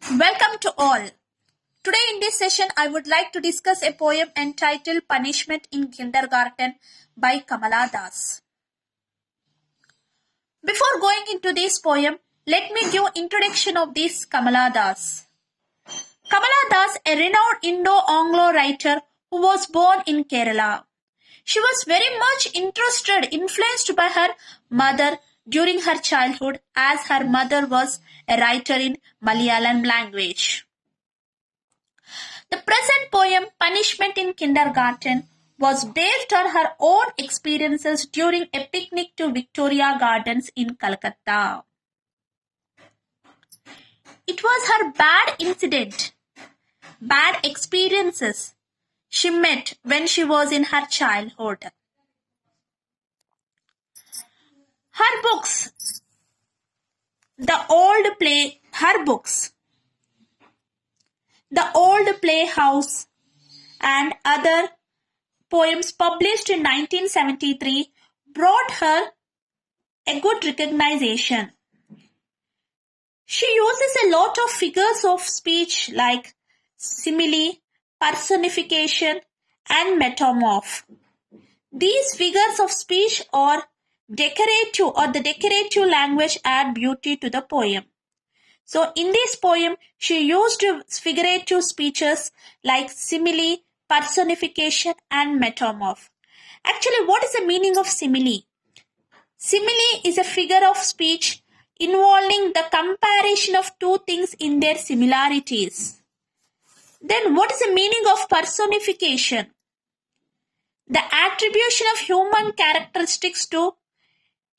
Welcome to all. Today in this session, I would like to discuss a poem entitled Punishment in Kindergarten by Kamala Das. Before going into this poem, let me give introduction of this Kamala Das. Kamala Das, a renowned Indo-Anglo writer who was born in Kerala. She was very much influenced by her mother during her childhood, as her mother was a writer in Malayalam language. The present poem, Punishment in Kindergarten, was based on her own experiences during a picnic to Victoria Gardens in Calcutta. It was her bad experiences she met when she was in her childhood. Her books, The Old Playhouse, and other poems published in 1973 brought her a good recognition. She uses a lot of figures of speech like simile, personification, and metamorph. These figures of speech or the decorative language add beauty to the poem. So in this poem, she used figurative speeches like simile, personification, and metamorph. Actually, what is the meaning of simile? Simile is a figure of speech involving the comparison of two things in their similarities. Then what is the meaning of personification? The attribution of human characteristics to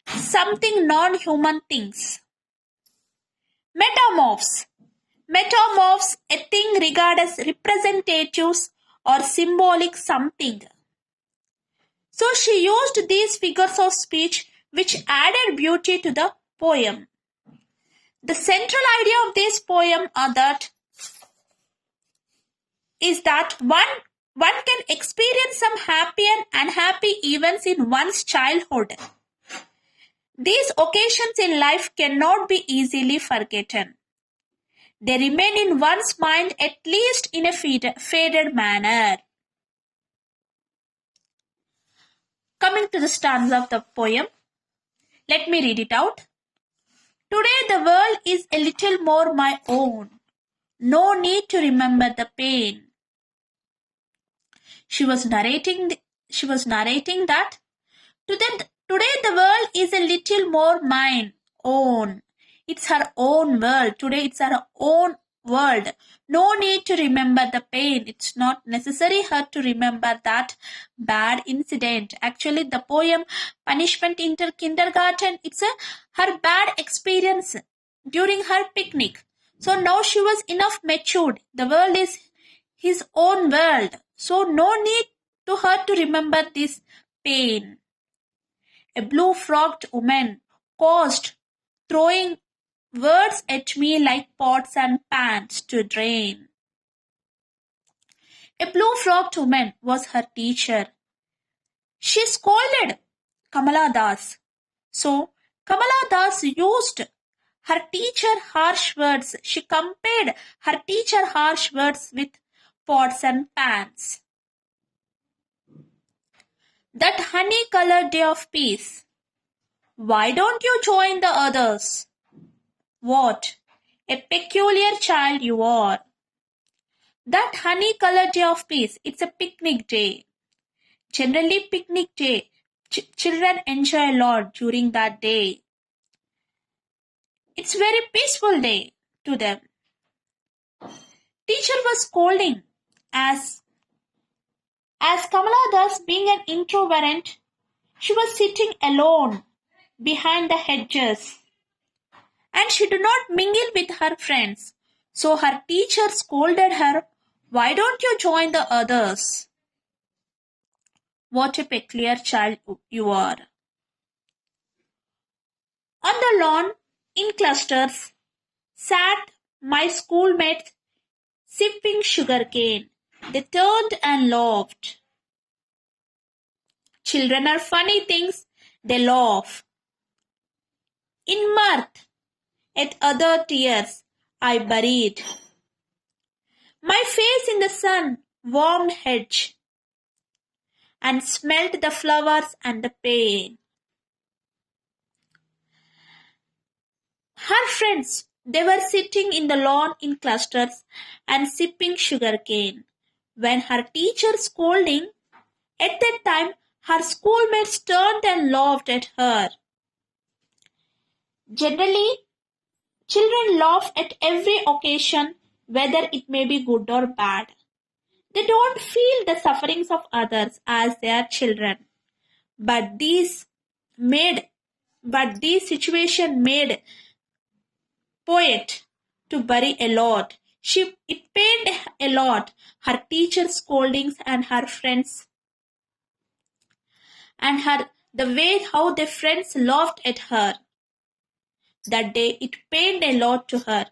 something non-human things. Metamorphs, a thing regarded as representatives or symbolic something. So she used these figures of speech which added beauty to the poem. The central idea of this poem is that one can experience some happy and unhappy events in one's childhood. These occasions in life cannot be easily forgotten. They remain in one's mind at least in a faded manner. Coming to the stanza of the poem, let me read it out. Today the world is a little more my own. No need to remember the pain. She was narrating that today the world is a little more mine own. It's her own world. Today it's her own world. No need to remember the pain. It's not necessary her to remember that bad incident. Actually, the poem Punishment in Kindergarten, it's her bad experience during her picnic. So now she was enough matured. The world is his own world. So no need to her to remember this pain. A blue-frocked woman caused throwing words at me like pots and pans to drain. A blue-frocked woman was her teacher. She scolded Kamala Das. So Kamala Das used her teacher harsh words. She compared her teacher harsh words with pots and pans. That honey-colored day of peace. Why don't you join the others? What a peculiar child you are. That honey-colored day of peace, it's a picnic day. Generally picnic day, children enjoy a lot during that day. It's very peaceful day to them. Teacher was scolding as Kamala Das, being an introvert, she was sitting alone behind the hedges and she did not mingle with her friends. So her teacher scolded her, why don't you join the others? What a peculiar child you are. On the lawn, in clusters, sat my schoolmates sipping sugarcane. They turned and laughed. Children are funny things. They laugh. In mirth at other tears, I buried my face in the sun-warmed hedge and smelt the flowers and the pain. Her friends, they were sitting in the lawn in clusters and sipping sugarcane. When her teacher scolding, at that time her schoolmates turned and laughed at her. Generally, children laugh at every occasion, whether it may be good or bad. They don't feel the sufferings of others as they are children. But made this situation made poet to bury a lot. It pained a lot, her teacher's scoldings and her friends and her the way how their friends laughed at her. That day it pained a lot to her.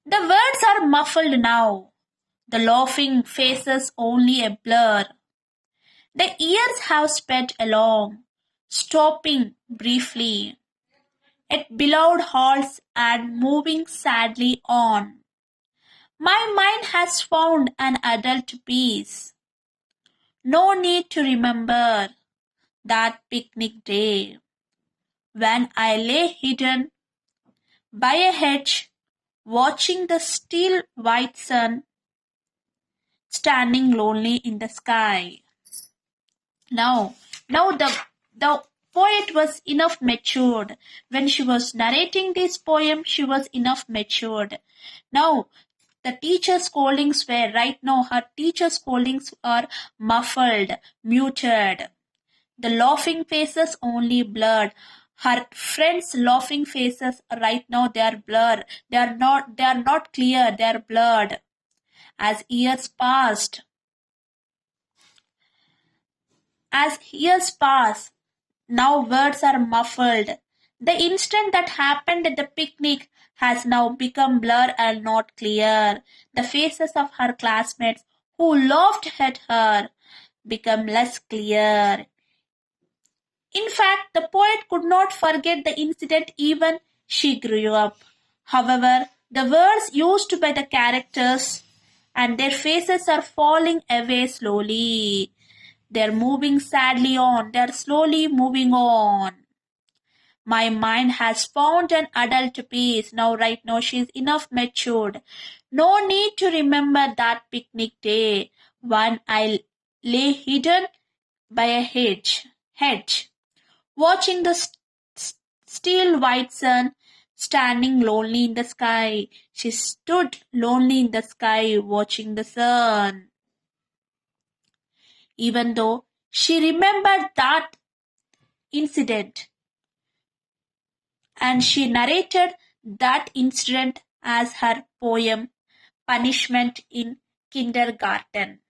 The words are muffled now, the laughing faces only a blur. The years have sped along, stopping briefly at beloved halls and moving sadly on. My mind has found an adult peace. No need to remember that picnic day when I lay hidden by a hedge watching the still white sun standing lonely in the sky. Now, now the poet was enough matured. When she was narrating this poem, she was enough matured. Now, the teacher's scoldings were right now, her teacher's scoldings are muffled, muted. The laughing faces only blurred. Her friends' laughing faces right now they are blurred. They are not clear, they are blurred. As years passed, as years pass, now words are muffled. The incident that happened at the picnic has now become blur and not clear. The faces of her classmates who laughed at her become less clear. In fact, the poet could not forget the incident even she grew up. However, the words used by the characters and their faces are falling away slowly. They're moving sadly on. They're slowly moving on. My mind has found an adult peace. Right now, she's enough matured. No need to remember that picnic day when I lay hidden by a hedge, watching the still white sun standing lonely in the sky. She stood lonely in the sky watching the sun. Even though she remembered that incident and she narrated that incident as her poem Punishment in Kindergarten.